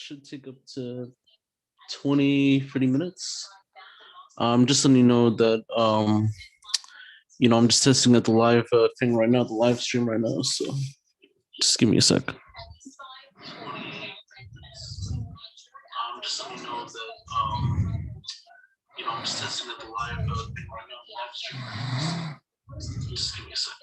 should take up to 20-30 minutes. Just letting you know that I'm just testing out the live thing right now, the live stream right now. So just give me a sec. Just letting you know that I'm just testing out the live thing right now, the live stream right now. So just give me a second.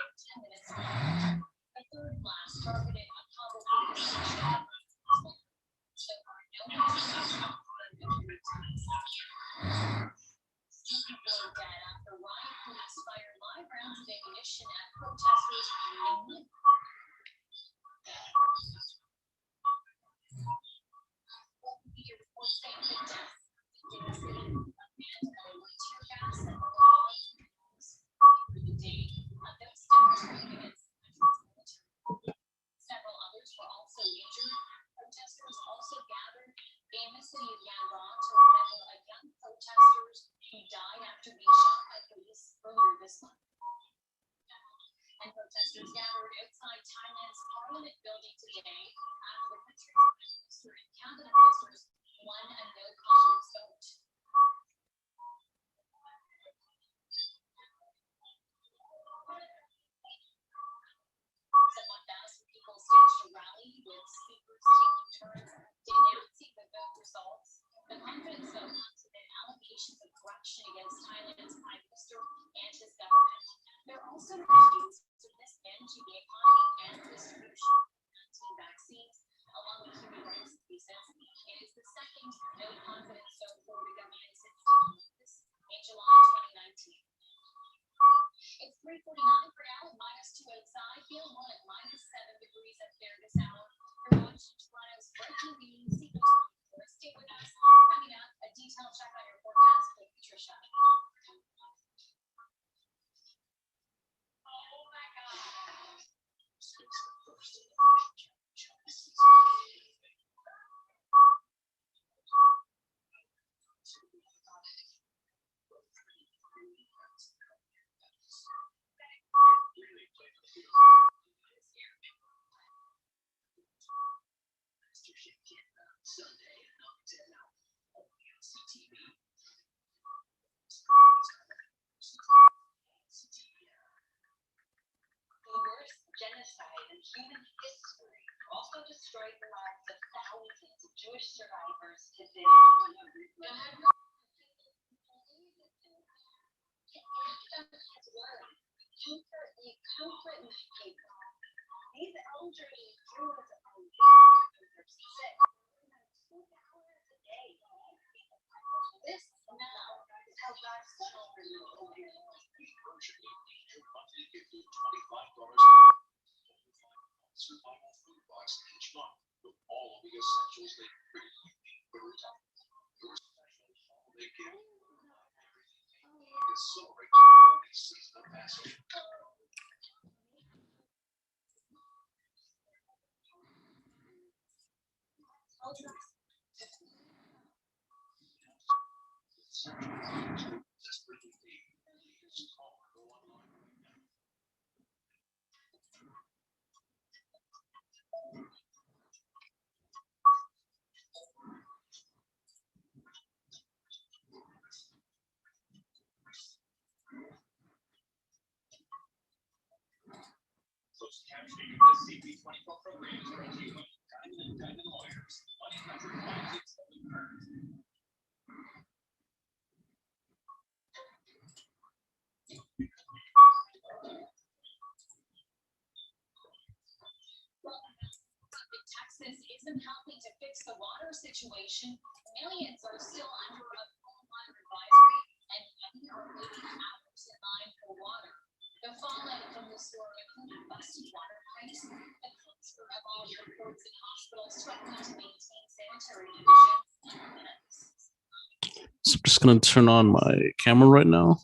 So I'm just going to turn on my camera right now.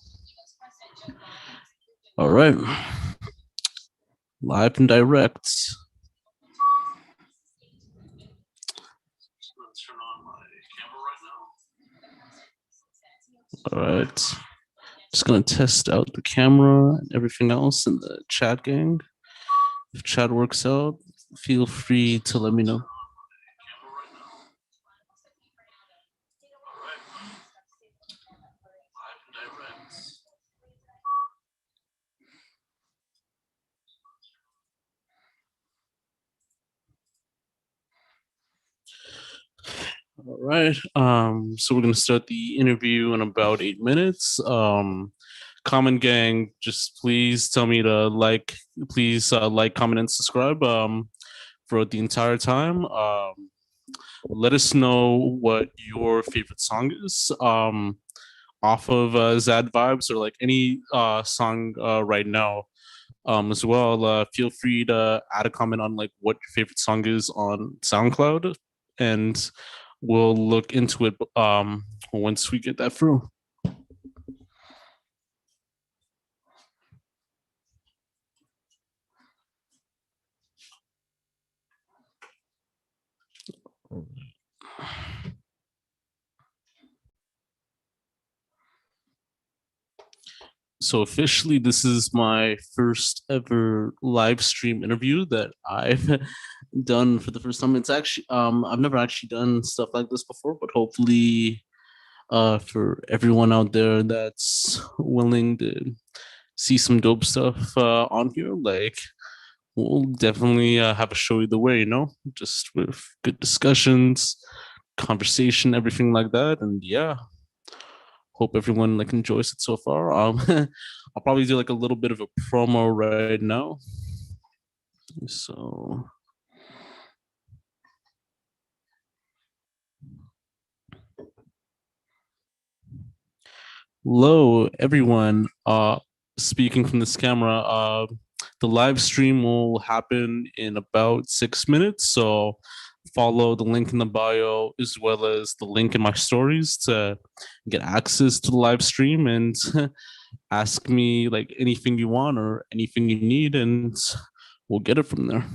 All right. Live and direct. All right. Just going to test out the camera and everything else in the chat, gang. If chat works out, feel free to let me know. All right. So we're gonna start the interview in about 8 minutes. Common gang, just please tell me to please like, comment, and subscribe. For the entire time. Let us know what your favorite song is. Off of Zad Vibes or like any song right now. As well, feel free to add a comment on like what your favorite song is on SoundCloud, and we'll look into it once we get that through. So officially, this is my first ever live stream interview that I've done for the first time. It's actually I've never actually done stuff like this before, but hopefully for everyone out there that's willing to see some dope stuff on here, like we'll definitely have a show either way, just with good discussions, conversation, everything like that. And yeah, hope everyone like enjoys it so far. I'll probably do like a little bit of a promo right now. So hello everyone. Speaking from this camera, the live stream will happen in about 6 minutes. So follow the link in the bio as well as the link in my stories to get access to the live stream and ask me like anything you want or anything you need, and we'll get it from there.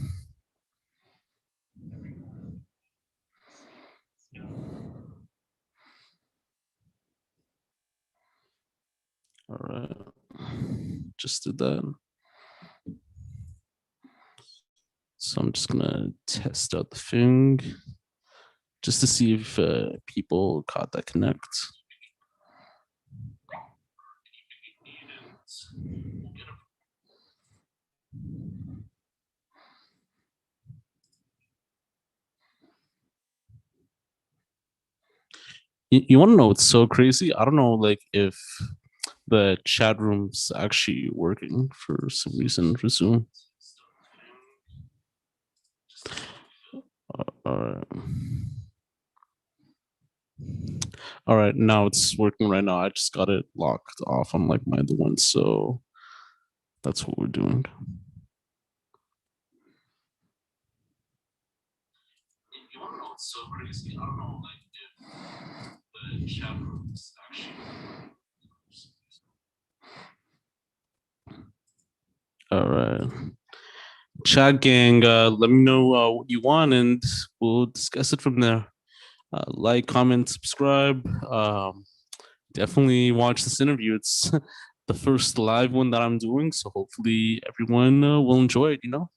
All right, just did that. So I'm just gonna test out the thing just to see if people caught that connect. You want to know what's so crazy? I don't know, like if the chat room's actually working for some reason for Zoom. All right. All right, now it's working right now. I just got it locked off on like my other one, so that's what we're doing. You want to know what's so crazy? I don't know, like if the chat room's actually. All right. Chat gang, let me know what you want and we'll discuss it from there. Like, comment, subscribe. Definitely watch this interview. It's the first live one that I'm doing, so hopefully everyone will enjoy it. Let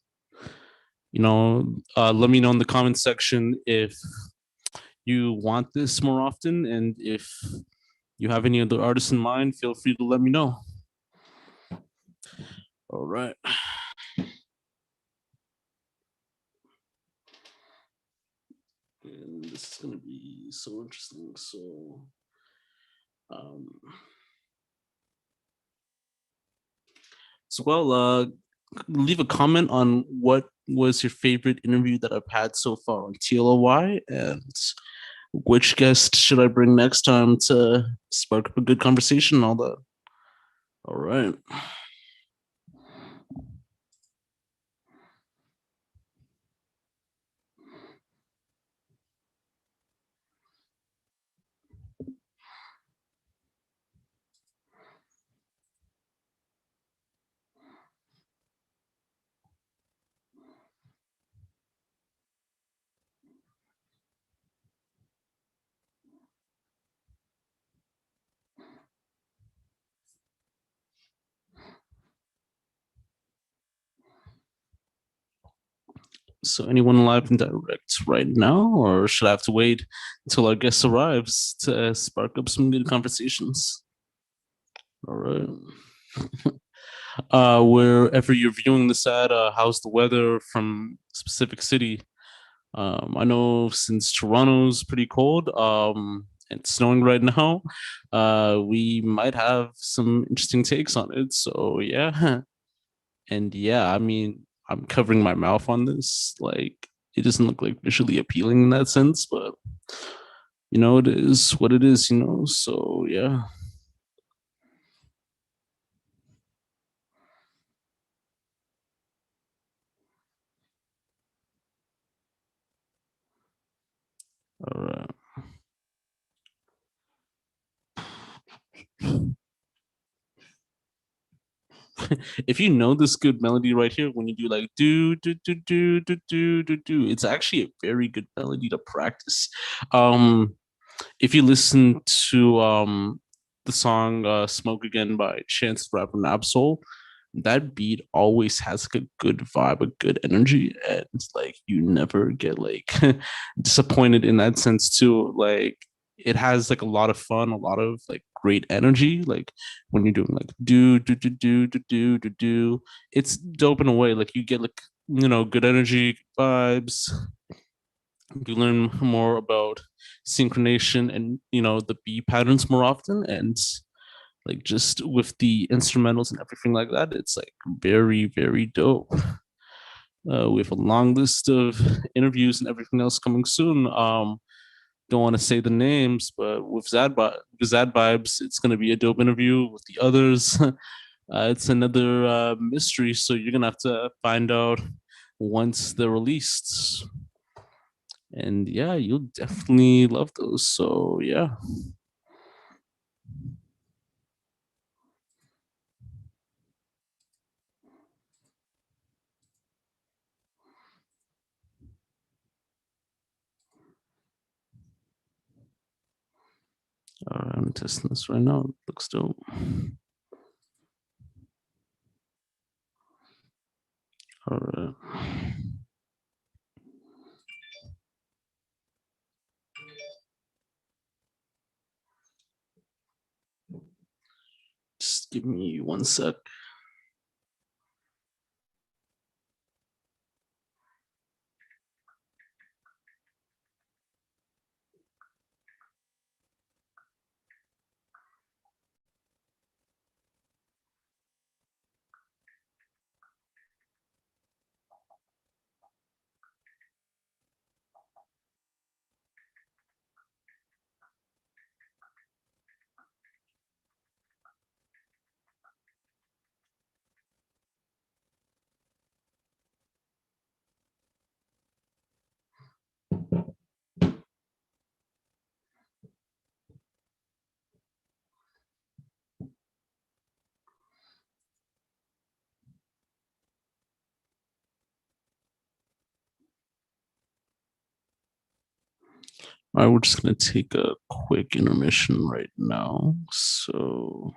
me know in the comment section if you want this more often, and if you have any other artists in mind, feel free to let me know. All right. And this is gonna be so interesting. So, um, leave a comment on what was your favorite interview that I've had so far on TLOY, and which guest should I bring next time to spark up a good conversation and all that. All right. So, anyone live and direct right now, or should I have to wait until our guest arrives to spark up some good conversations? All right. Wherever you're viewing this at, how's the weather from specific city? I know since Toronto's pretty cold, and it's snowing right now, we might have some interesting takes on it. So yeah, and yeah, I mean, I'm covering my mouth on this. Like, it doesn't look like visually appealing in that sense, but it is what it is. So yeah. All right. If you know this good melody right here, when you do like do do do do do do do do, it's actually a very good melody to practice. Um, if you listen to the song "Smoke Again" by Chance the Rapper and Absol, that beat always has like a good vibe, a good energy, and like you never get like disappointed in that sense too. Like it has like a lot of fun, a lot of like great energy. Like when you're doing like do do do do do do do do, it's dope in a way. Like you get like good energy vibes. You learn more about synchronization and the beat patterns more often, and like just with the instrumentals and everything like that, it's like very very dope. We have a long list of interviews and everything else coming soon. Don't want to say the names, but with Zad Vibes, it's going to be a dope interview. With the others, it's another mystery, so you're gonna have to find out once they're released. And yeah, you'll definitely love those. So yeah. I'm testing this right now. It looks dope. All right. Just give me one sec. All right, we're just gonna take a quick intermission right now. So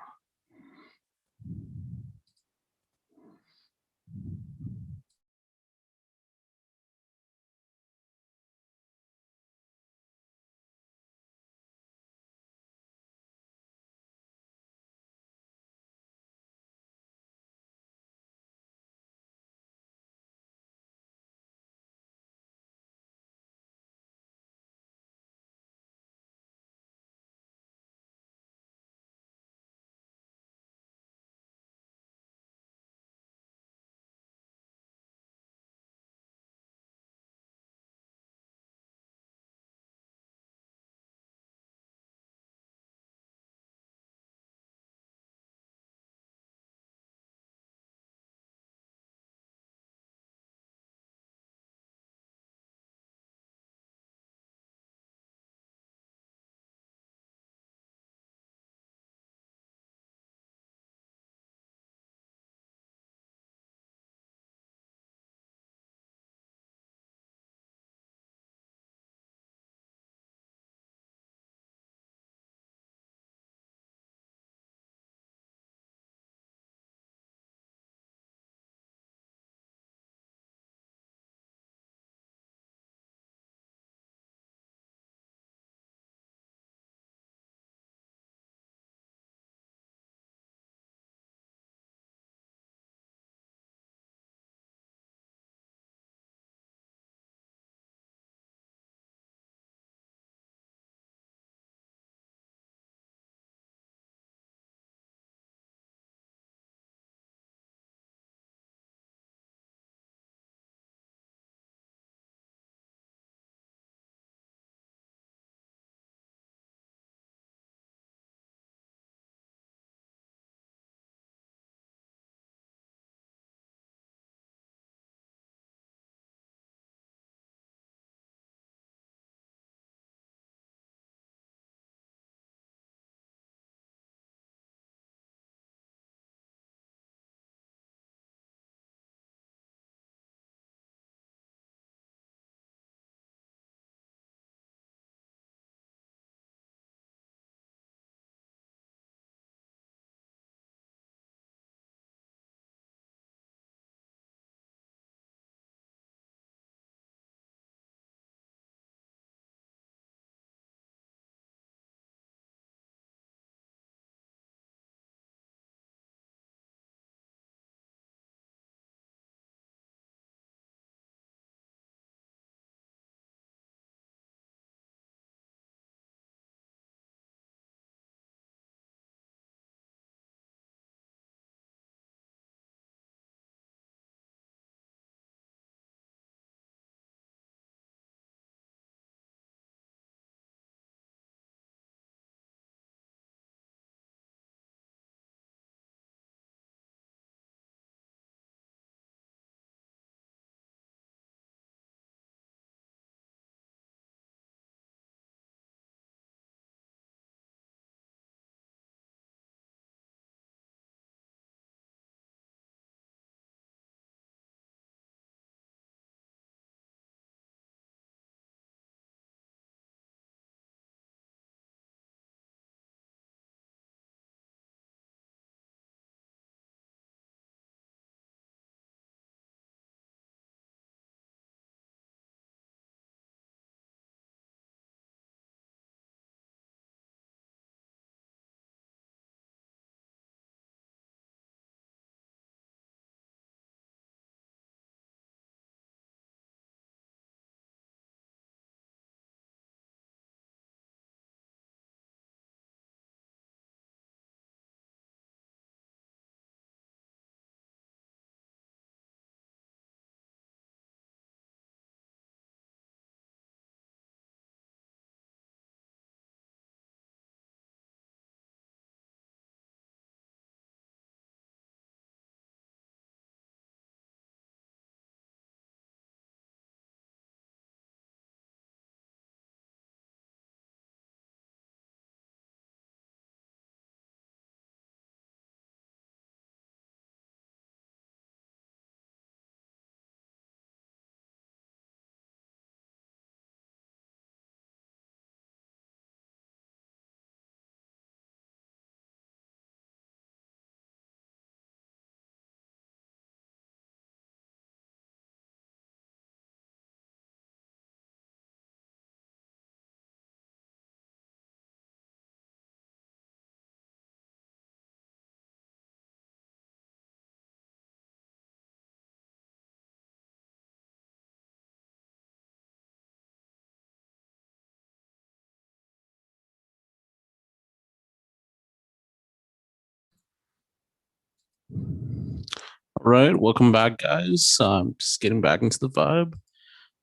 right, welcome back, guys. Just getting back into the vibe.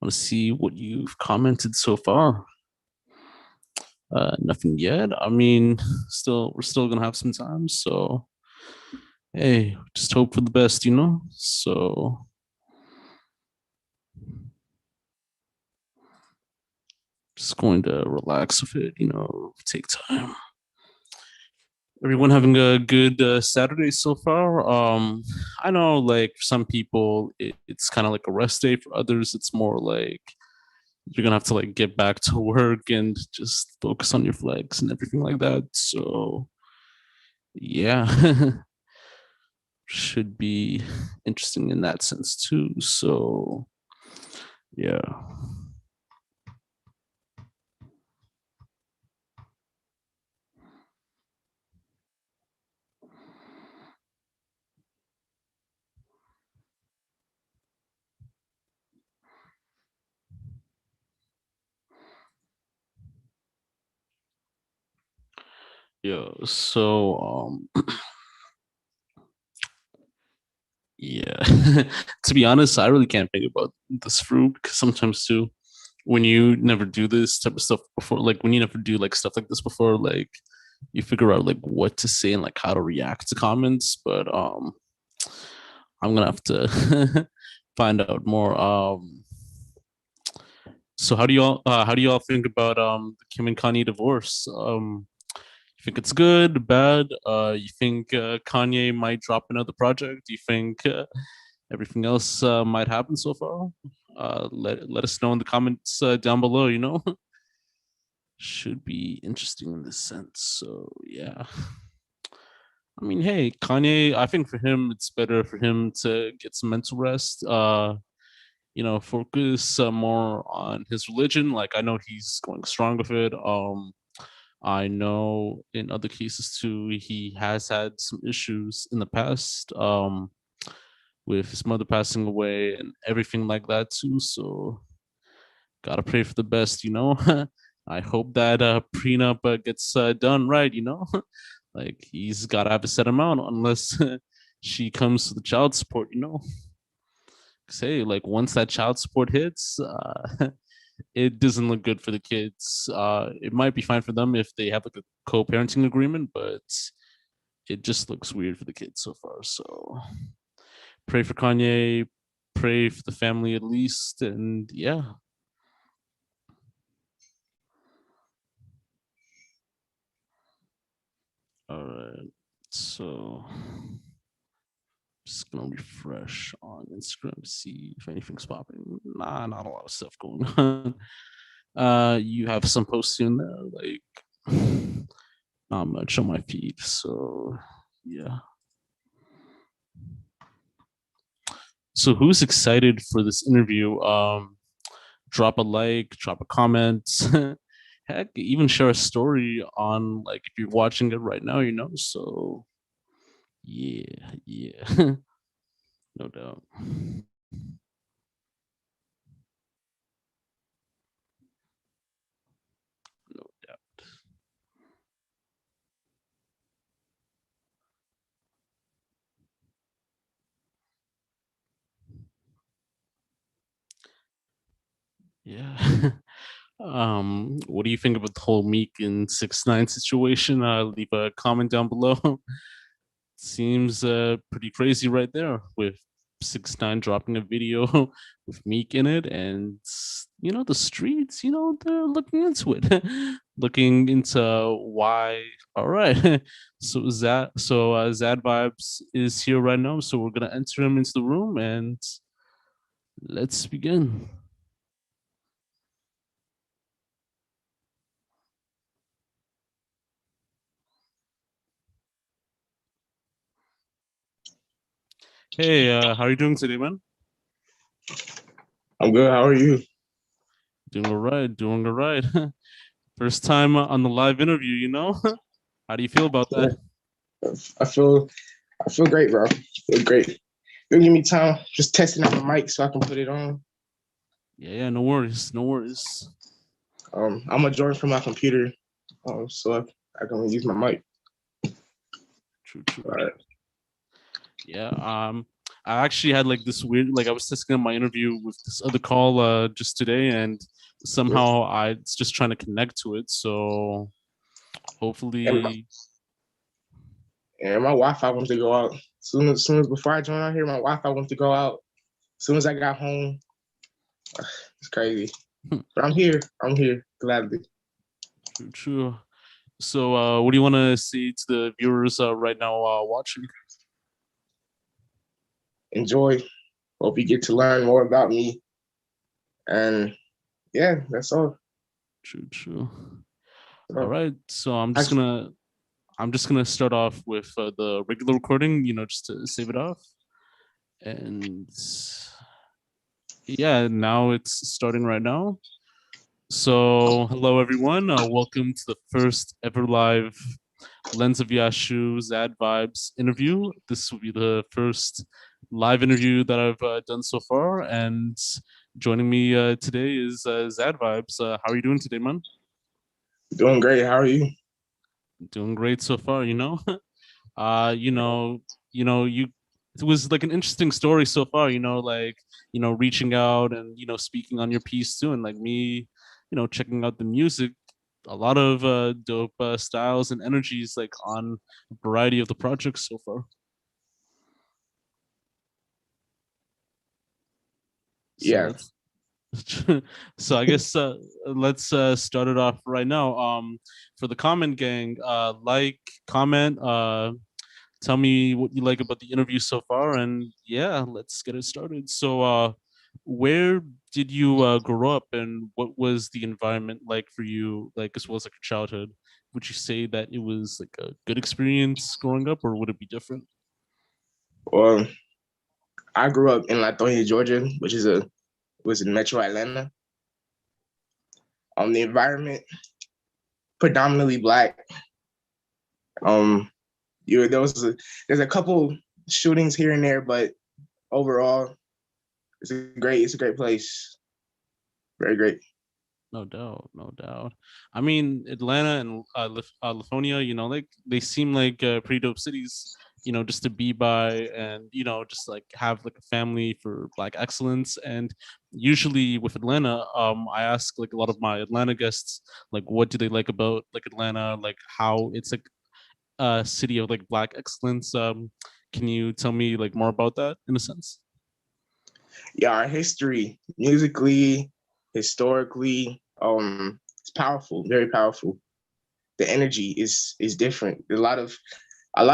Want to see what you've commented so far. Nothing yet. I mean, we're still gonna have some time. So, hey, just hope for the best, you know. So, just going to relax with it, you know, take time. Everyone having a good Saturday so far. I know, like for some people, it's kind of like a rest day. For others, it's more like you're gonna have to like get back to work and just focus on your flex and everything like that. So yeah, should be interesting in that sense too. So yeah. Yeah. So yeah. To be honest, I really can't think about this fruit because sometimes too, when you never do this type of stuff before, like when you never do like stuff like this before, like you figure out like what to say and like how to react to comments. But I'm gonna have to find out more. So how do y'all think about the Kim and Kanye divorce? You think it's good, bad? You think Kanye might drop another project? Do you think everything else might happen so far? Let us know in the comments down below. You know, should be interesting in this sense. So yeah. I mean, hey, Kanye, I think for him, it's better for him to get some mental rest. You know, focus more on his religion. Like, I know he's going strong with it. I know in other cases too, he has had some issues in the past, with his mother passing away and everything like that too. So, gotta pray for the best, you know. I hope that prenup gets done right, you know. Like he's got to have a set amount unless she comes to the child support, you know. Say like once that child support hits, it doesn't look good for the kids. It might be fine for them if they have like a co-parenting agreement, but it just looks weird for the kids so far. So pray for Kanye, pray for the family at least, and yeah. All right. So just gonna refresh on Instagram to see if anything's popping. Nah, not a lot of stuff going on. You have some posts in there, like not much on my feed. So yeah. So who's excited for this interview? Drop a like, drop a comment. Heck, even share a story on like if you're watching it right now, you know. So yeah, yeah. No doubt. No doubt. Yeah. What do you think about the whole Meek and 6ix9ine situation? Leave a comment down below. Seems pretty crazy right there with 6ix9ine dropping a video with Meek in it, and you know the streets, you know they're looking into it, looking into why. All right, Zad Vibez is here right now, so we're gonna enter him into the room and let's begin. Hey, how are you doing today, man? I'm good. How are you? Doing all right, doing all right. First time on the live interview, you know? How do you feel about that? Yeah, I feel I feel great, bro. I feel great. You give me time, just testing out my mic so I can put it on. Yeah, yeah, no worries, no worries. I'm gonna join from my computer, so I can use my mic. True, true. All right. Yeah. I actually had like this weird, like I was testing my interview with this other call just today, and Yeah. somehow I it's just trying to connect to it. So And my, hopefully, and my Wi-Fi wants to go out. Soon as before I joined out here, my Wi-Fi wants to go out. As soon as I got home, it's crazy. But I'm here. I'm here gladly. true, true. So what do you want to say to the viewers right now watching? Enjoy. Hope you get to learn more about me. And yeah, that's all. True, true. All So, right, so actually, I'm just gonna start off with the regular recording, just to save it off. And yeah, now it's starting right now. So, hello everyone. Welcome to the first ever live Lens of Yashu Zad Vibes interview. This will be the first live interview that I've done so far. And joining me today is Zad Vibes. How are you doing today, man? doing great. How are you? Doing great so far, uh you know you it was like an interesting story so far, like reaching out and speaking on your piece too, and like me checking out the music, a lot of dope styles and energies like on a variety of the projects so far. So Yeah. let's so I guess let's start it off right now. For the comment gang, like, comment, tell me what you like about the interview so far, and yeah, let's get it started. So where did you grow up, and what was the environment like for you, like as well as like your childhood? Would you say that it was like a good experience growing up, or would it be different? Well, I grew up in Lithonia, Georgia, which is a was in Metro Atlanta. The environment predominantly black. Um, you there was there's a couple shootings here and there, but overall, it's a great place. Very great. No doubt, no doubt. I mean, Atlanta and Lithonia, like they seem like pretty dope cities, just to be by, and just like have like a family for Black excellence. And usually with Atlanta, I ask like a lot of my Atlanta guests, like, what do they like about like Atlanta, like how it's like a city of like Black excellence. Can you tell me like more about that in a sense? Yeah, our history, musically, historically, it's powerful, very powerful. The energy is different. A lot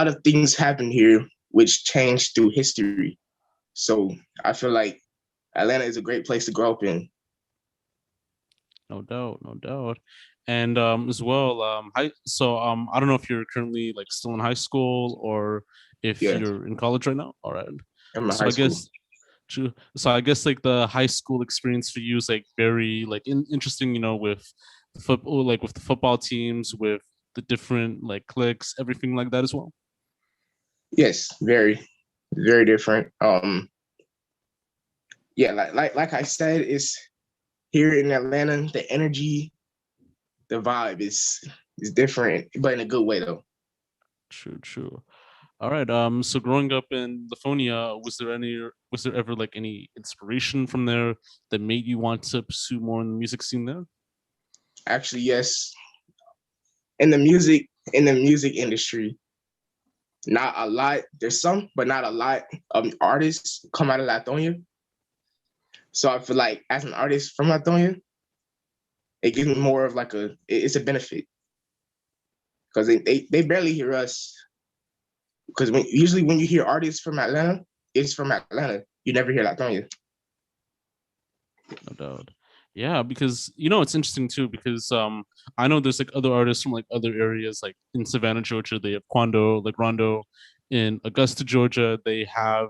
of things happen here which changed through history. So I feel like Atlanta is a great place to grow up in. No doubt, no doubt. And as well, I don't know if you're currently like still in high school or if Yeah, you're in college right now. All right. in my So high I school. guess true. So I guess like the high school experience for you is like very like interesting, with the football, like with the football teams, with the different like cliques, everything like that as well. Yes, very, very different. Yeah, like I said, it's here in Atlanta, the energy, the vibe is different, but in a good way though. True, true. All right. So growing up in Lithonia, was there ever like any inspiration from there that made you want to pursue more in the music scene there? Actually, yes. In the music industry, not a lot. There's some, but not a lot of artists come out of Lithonia. So I feel like as an artist from Lithonia, it gives me more of like it's a benefit because they barely hear us. Because usually when you hear artists from Atlanta, it's from Atlanta. You never hear Lithonia. No doubt. Yeah, because it's interesting too, because I know there's like other artists from like other areas, like in Savannah, Georgia, they have Quando, like Rondo. In Augusta, Georgia, they have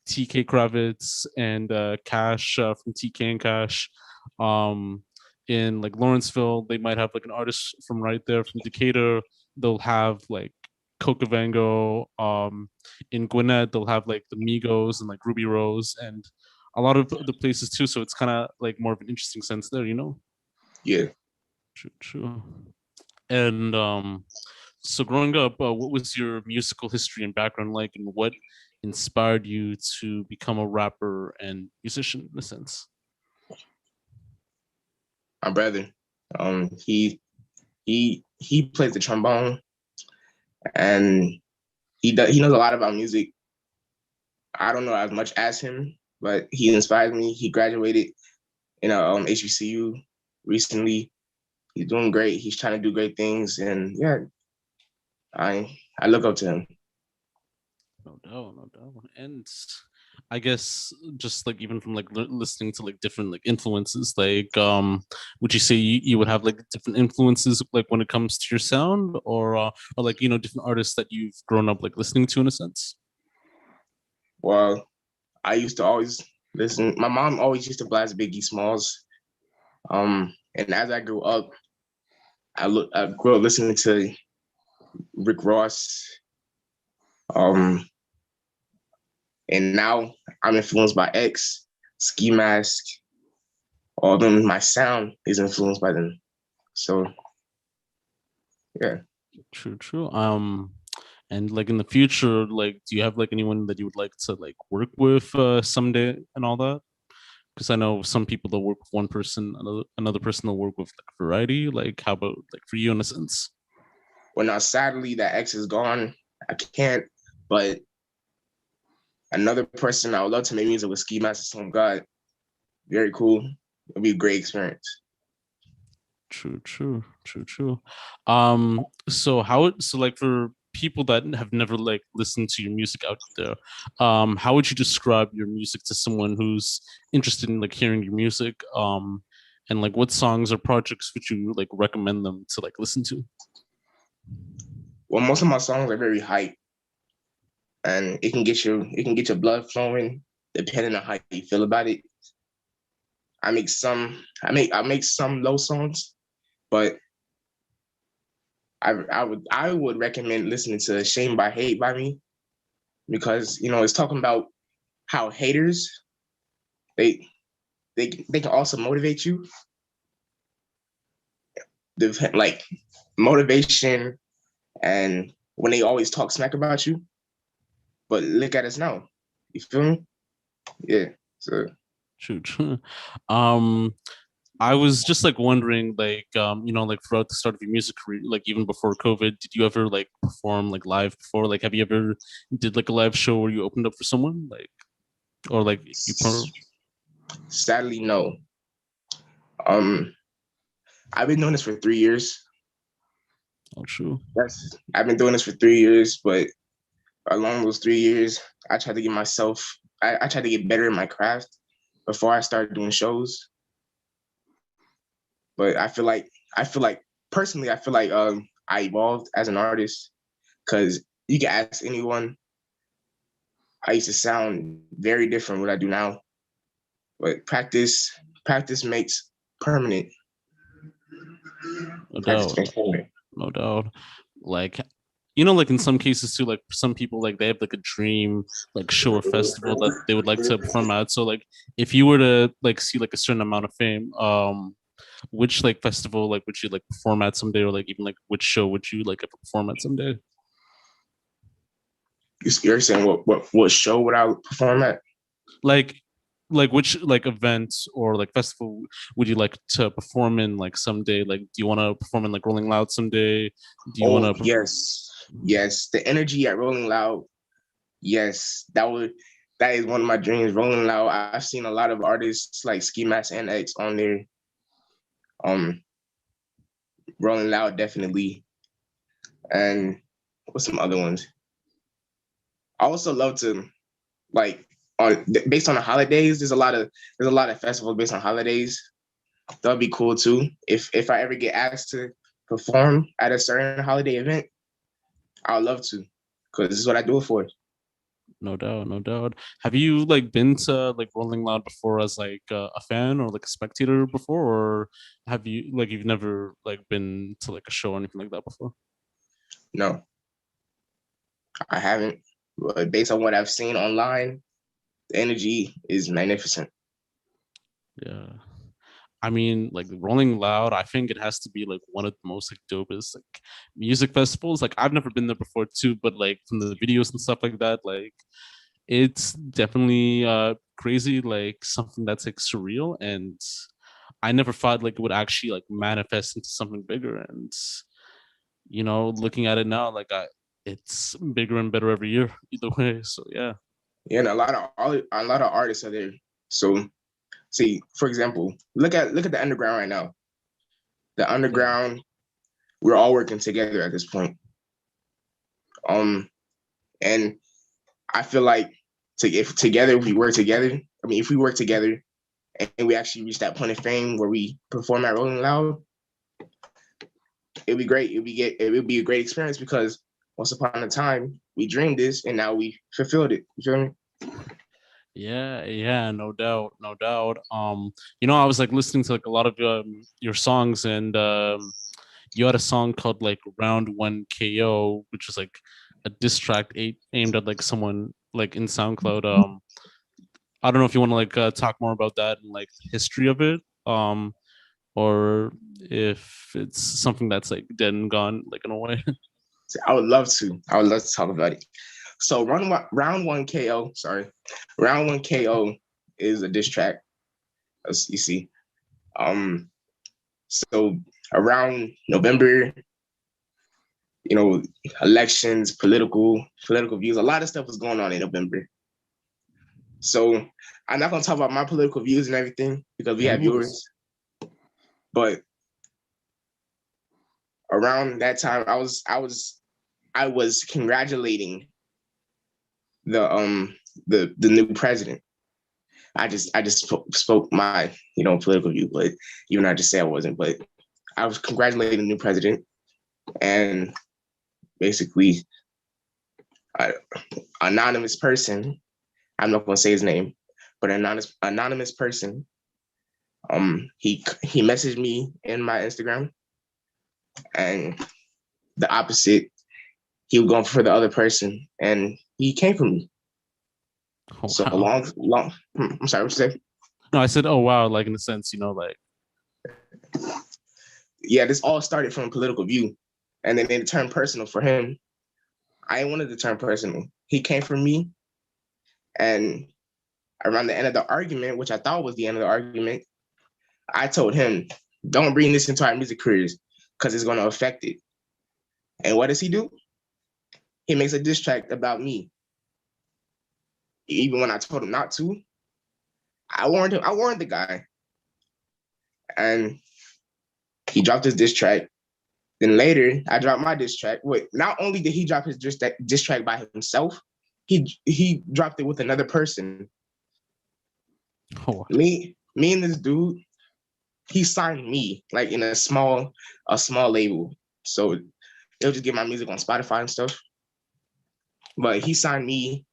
TK Kravitz and Cash from TK and Cash. Um, in like Lawrenceville, they might have like an artist from right there from Decatur. They'll have like Coca Vango. In Gwinnett, they'll have like the Migos and like Ruby Rose and a lot of the places too. So it's kind of like more of an interesting sense there. Yeah. True, true. And so growing up, what was your musical history and background like, and what inspired you to become a rapper and musician in a sense? My brother, he plays the trombone, and he knows a lot about music. I don't know as much as him, but he inspires me. He graduated in a HBCU recently. He's doing great. He's trying to do great things, and yeah, I look up to him. No doubt, no doubt. And I guess just like even from like listening to like different like influences, like would you say you would have like different influences like when it comes to your sound, or like different artists that you've grown up like listening to in a sense? Well, I used to always listen. My mom always used to blast Biggie Smalls. And as I grew up, I grew up listening to Rick Ross. Um, and now I'm influenced by X, Ski Mask, all of them. My sound is influenced by them. So yeah. True, true. And like in the future, like, do you have like anyone that you would like to like work with someday and all that? Because I know some people that work with one person, another person that work with like variety. Like, how about like for you in a sense? Well, now sadly that X is gone. I can't. But another person I would love to make music with Ski Mask, Some God. Very cool. It'll be a great experience. True, true, true, true. So so like for people that have never like listened to your music out there, how would you describe your music to someone who's interested in like hearing your music? And like what songs or projects would you like recommend them to like listen to? Well, most of my songs are very hype, and it can get your blood flowing depending on how you feel about it. I make some low songs, but I would recommend listening to Shame by Hate by me, because it's talking about how haters, they they can also motivate you. Like motivation, and when they always talk smack about you, but look at us now. You feel me? Yeah. So True, true. Um, I was just like wondering, like, like throughout the start of your music career, like even before COVID, did you ever like perform like live before? Like, have you ever did like a live show where you opened up for someone, like, or like sadly, no. Um, I've been doing this for 3 years. Oh, true. I've been doing this for 3 years, but along those 3 years, I tried to get myself. I tried to get better in my craft before I started doing shows. But I feel like personally, I feel like I evolved as an artist, because you can ask anyone. I used to sound very different what I do now, but practice makes permanent. No Practice doubt, makes permanent. no doubt. Like, like in some cases too, like for some people, like they have like a dream like show or festival that they would like to perform at. So like, if you were to like see like a certain amount of fame, which like festival like would you like perform at someday, or like even like which show would you like ever perform at someday? You're saying what show would I perform at? Like which like event or like festival would you like to perform in like someday? Like, do you want to perform in like Rolling Loud someday? Do you want Oh to? yes, yes. The energy at Rolling Loud. Yes, that is one of my dreams. Rolling Loud. I've seen a lot of artists like Ski Mask and X on there. Um, Rolling Loud definitely, and what's some other ones? I also love to, like, based on the holidays. There's a lot of festivals based on holidays. That'd be cool too. If I ever get asked to perform at a certain holiday event, I'd love to, because this is what I do it for. No doubt, no doubt. Have you like been to like Rolling Loud before as like a fan or like a spectator before, or have you like you've never like been to like a show or anything like that before? No, I haven't. But based on what I've seen online, the energy is magnificent. Yeah. I mean, like Rolling Loud, I think it has to be like one of the most like dopest like music festivals. Like I've never been there before too, but like from the videos and stuff like that, like it's definitely crazy, like something that's like surreal, and I never thought like it would actually like manifest into something bigger. And looking at it now, like it's bigger and better every year either way. So yeah. Yeah, and a lot of artists are there. So see, for example, look at the underground right now. The Yeah. underground, we're all working together at this point. Um, and I feel like if together we work together, I mean, if we work together and we actually reach that point of fame where we perform at Rolling Loud, it'd be great. It would be a great experience because once upon a time we dreamed this and now we fulfilled it. You feel me? Yeah, yeah, no doubt, no doubt. I was like listening to like a lot of your songs, and you had a song called like Round One KO, which was like a diss track aimed at like someone like in SoundCloud. I don't know if you want to like talk more about that and like the history of it, or if it's something that's like dead and gone, like in a way. I would love to. I would love to talk about it. So round one KO, sorry, round one KO is a diss track. As you see, um, so around November, you know, elections, political views, a lot of stuff was going on in November. So I'm not gonna talk about my political views and everything because we Yeah, have no worries. yours. But around that time, I was congratulating the the new president. I just spoke my political view, but even I just say I wasn't. But I was congratulating the new president, and basically, an anonymous person. I'm not going to say his name, but an anonymous person. He messaged me in my Instagram, and the opposite. He was going for the other person, and he came for me. Oh So wow. long. I'm sorry. What you say? No, I said, oh wow, like in a sense, like Yeah, this all started from a political view, and then it turned personal for him. I wanted to turn personal. He came for me, and around the end of the argument, which I thought was the end of the argument, I told him, "Don't bring this into our music careers because it's going to affect it." And what does he do? He makes a diss track about me. Even when I told him not to, I warned him. I warned the guy, and he dropped his diss track. Then later, I dropped my diss track. Wait, not only did he drop his diss track by himself, he dropped it with another person. oh Me and this dude, he signed me like in a small label. So they'll just get my music on Spotify and stuff. But he signed me,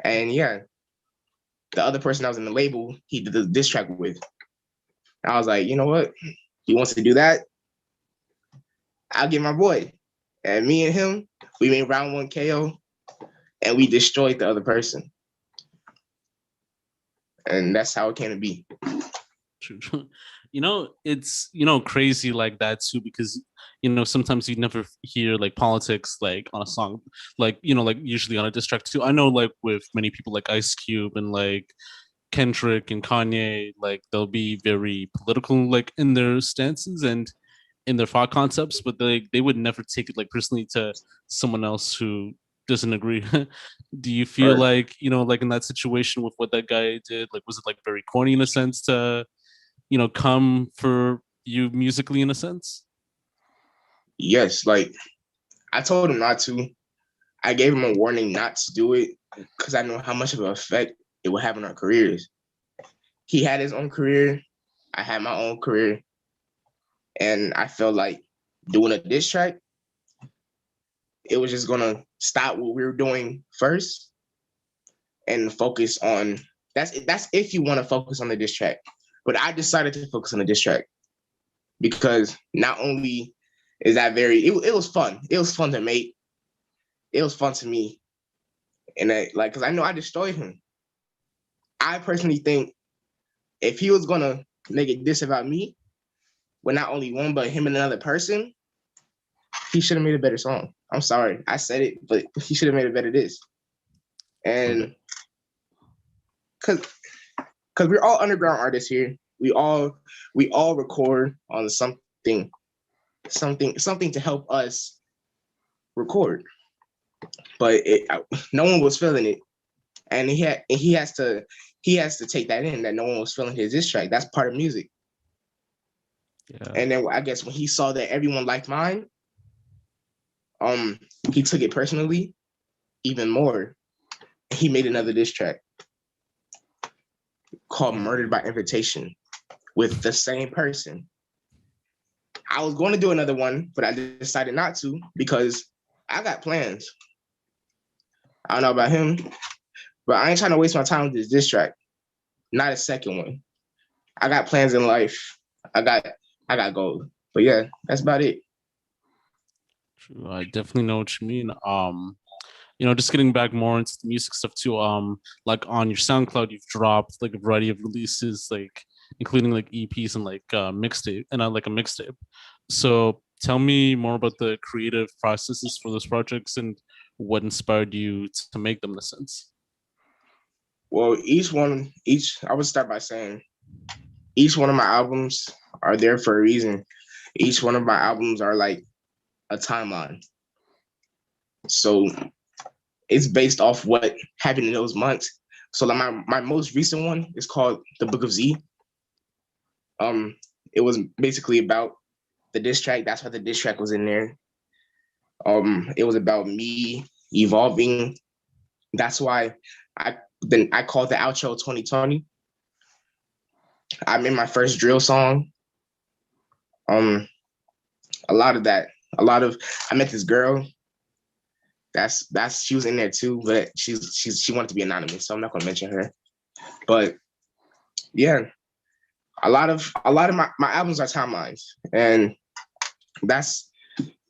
and yeah, the other person that was in the label, he did the diss track with. I was like, you know what? He wants to do that. I'll get my boy. And me and him, we made round one KO, and we destroyed the other person. And that's how it came to be. true. It's crazy like that too, because sometimes you never hear like politics like on a song, like like usually on a diss track too. I know like with many people like Ice Cube and like Kendrick and Kanye, like they'll be very political like in their stances and in their thought concepts, but they would never take it like personally to someone else who doesn't agree. Do you feel Or like like in that situation with what that guy did, like was it like very corny in a sense to come for you musically in a sense? yes, like I told him not to. I gave him a warning not to do it because I know how much of an effect it will have on our careers. He had his own career. I had my own career. And I felt like doing a diss track, it was just gonna stop what we were doing first and focus on that's if you want to focus on the diss track. But I decided to focus on the diss track because not only is that it was fun. It was fun to make. It was fun to me. And because I know I destroyed him. I personally think if he was gonna make a diss about me, with not only one but him and another person, he should have made a better song. I'm sorry, I said it, but he should have made a better diss. Okay. And because we're all underground artists here. We all record on something to help us record, but no one was feeling it, and he has to take that in, that no one was feeling his diss track. That's part of music. Yeah. And then I guess when he saw that everyone liked mine, he took it personally even more. He made another diss track called "Murdered by Invitation" with the same person. I was going to do another one, but I decided not to because I got plans. I don't know about him, but I ain't trying to waste my time with this diss track. Not a second one. I got plans in life. I got goals. But yeah, that's about it. True. I definitely know what you mean. Just getting back more into the music stuff too. Like on your SoundCloud, you've dropped like a variety of releases, like including like EPs and like mixtape and like a mixtape. So tell me more about the creative processes for those projects and what inspired you to make them in a sense. Well, I would start by saying each one of my albums are there for a reason. Each one of my albums are like a timeline. So it's based off what happened in those months. So like my most recent one is called The Book of Z. It was basically about the diss track. That's why the diss track was in there. It was about me evolving. That's why I called the outro 2020. I made my first drill song. A lot of that. I met this girl. That's she was in there too, but she wanted to be anonymous, so I'm not gonna mention her. But yeah, a lot of my albums are timelines, and that's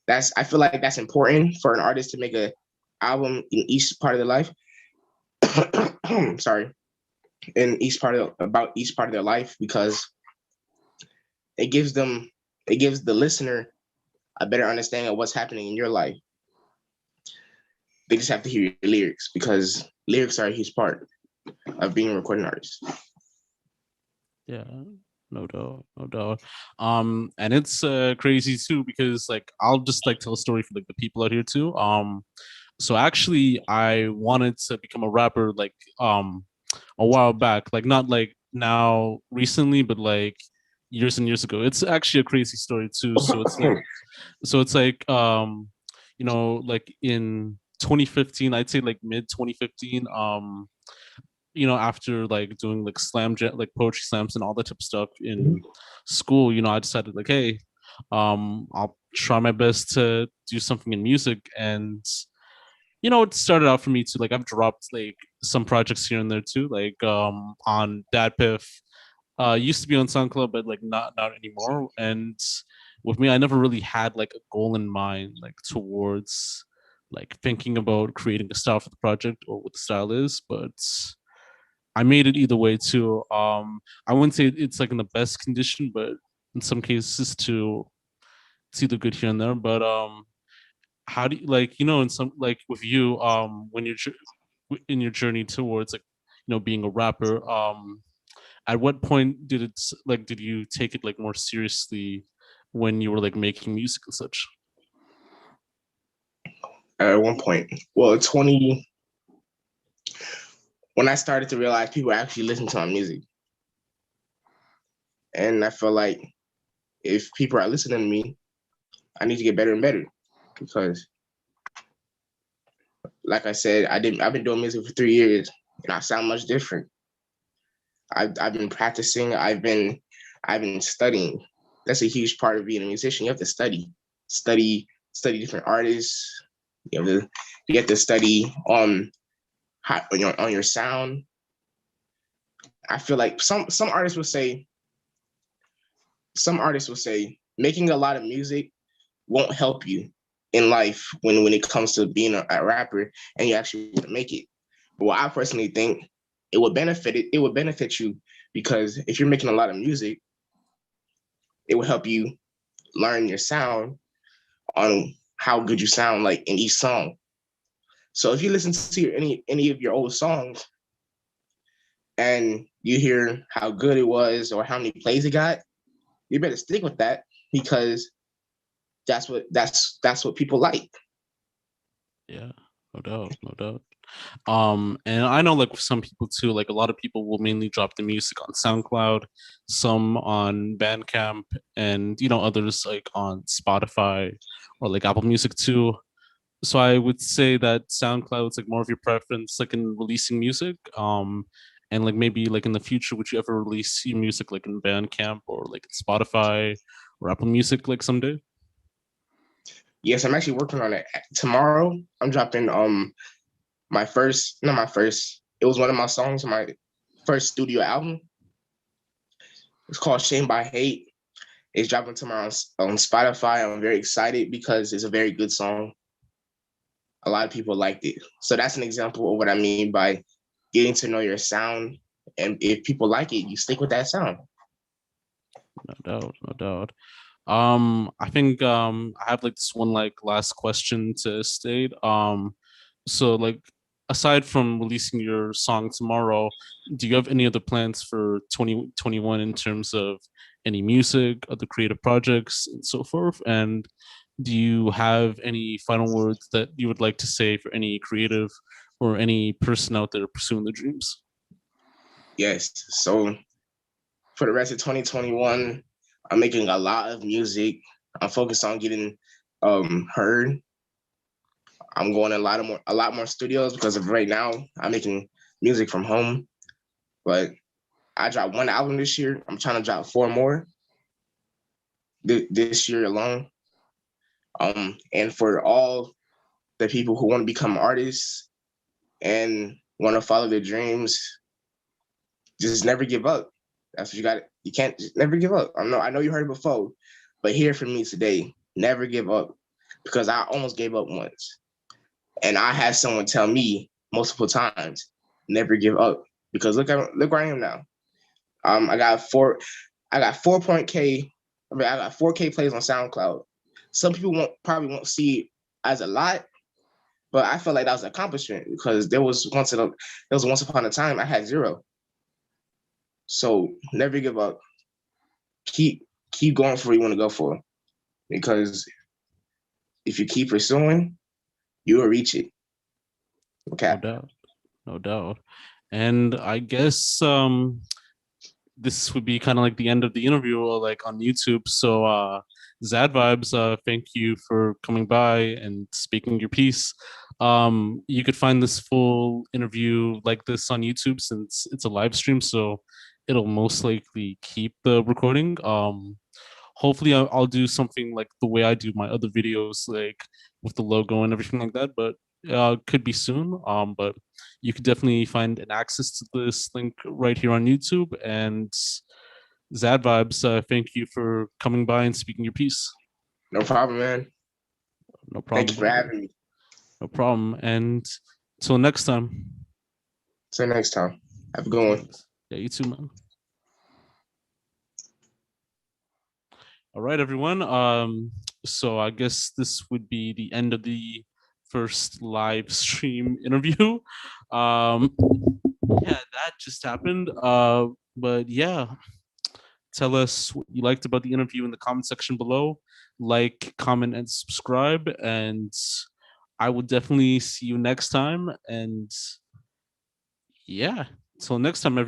I feel like that's important for an artist to make a album in each part of their life. Sorry, in each part of about each part of their life, because it gives the listener a better understanding of what's happening in your life. They just have to hear your lyrics, because lyrics are a huge part of being a recording artist. Yeah, no doubt, no doubt. And it's crazy too because like I'll just like tell a story for like the people out here too. So actually, I wanted to become a rapper like a while back, like not like now recently, but like years and years ago. It's actually a crazy story too. So it's like like in 2015, I'd say like mid 2015, after like doing like like poetry slams and all that type of stuff in school, I decided like, hey, I'll try my best to do something in music. And it started out for me too. Like I've dropped like some projects here and there too, like on Dat Piff. Used to be on SoundCloud, but like not anymore. And with me, I never really had like a goal in mind, like towards like thinking about creating a style for the project or what the style is. But I made it either way too. I wouldn't say it's like in the best condition, but in some cases too, it's either good here and there. But how do you like in some like with you when you're in your journey towards like being a rapper, at what point did you take it like more seriously when you were like making music and such? At one point, well, 20, when I started to realize people actually listen to my music. And I feel like if people are listening to me, I need to get better and better, because like I said, I've been doing music for 3 years and I sound much different. I've been practicing, I've been studying. That's a huge part of being a musician. You have to study different artists. You have to study on on your sound. I feel like some artists will say making a lot of music won't help you in life when it comes to being a rapper and you actually want to make it. But what I personally think, it would benefit you, because if you're making a lot of music, it will help you learn your sound on how good you sound like in each song. So if you listen to any of your old songs, and you hear how good it was or how many plays it got, you better stick with that because that's what people like. Yeah, no doubt, no doubt. And I know like with some people too, like a lot of people will mainly drop the music on SoundCloud, some on Bandcamp, and others like on Spotify or like Apple Music too. So I would say that SoundCloud's like more of your preference, like in releasing music. And like maybe like in the future, would you ever release your music like in Bandcamp or like in Spotify or Apple Music like someday? Yes, I'm actually working on it. Tomorrow, I'm dropping my first, not my first. It was one of my songs, my first studio album. It's called Shame by Hate. It's dropping tomorrow on Spotify. I'm very excited because it's a very good song. A lot of people liked it. So that's an example of what I mean by getting to know your sound. And if people like it, you stick with that sound. No doubt, no doubt. I think I have like this one like last question to state. So like aside from releasing your song tomorrow, do you have any other plans for 2021 in terms of any music, other creative projects, and so forth? And do you have any final words that you would like to say for any creative or any person out there pursuing their dreams? Yes. So for the rest of 2021, I'm making a lot of music. I'm focused on getting heard. I'm going to a lot more studios because of right now I'm making music from home. But I dropped one album this year. I'm trying to drop four more this year alone. And for all the people who want to become artists and want to follow their dreams, just never give up. That's what you got. You can't just never give up. I know you heard it before, but hear from me today. Never give up because I almost gave up once, and I had someone tell me multiple times, never give up because look where I am now. I got 4K. I got 4K plays on SoundCloud. Some people probably won't see it as a lot, but I felt like that was an accomplishment because there was once upon a time I had zero. So never give up. Keep going for what you want to go for, because if you keep pursuing, you will reach it. No Okay. doubt, no doubt. And I guess this would be kind of like the end of the interview like on YouTube. So Zad Vibes, thank you for coming by and speaking your piece. You could find this full interview like this on YouTube since it's a live stream, so it'll most likely keep the recording. Hopefully I'll do something like the way I do my other videos, like with the logo and everything like that, but could be soon. But you could definitely find an access to this link right here on YouTube. And Zad Vibes, thank you for coming by and speaking your piece. No problem, man. No Thank problem, you for brother. having me. No problem. And till next time. See you next time. Have a good one. Thanks. Yeah, you too, man. All right, everyone. So I guess this would be the end of the first live stream interview. Um, yeah, that just happened. But yeah, tell us what you liked about the interview in the comment section below. Like, comment, and subscribe. And I will definitely see you next time. And yeah, till next time, everyone.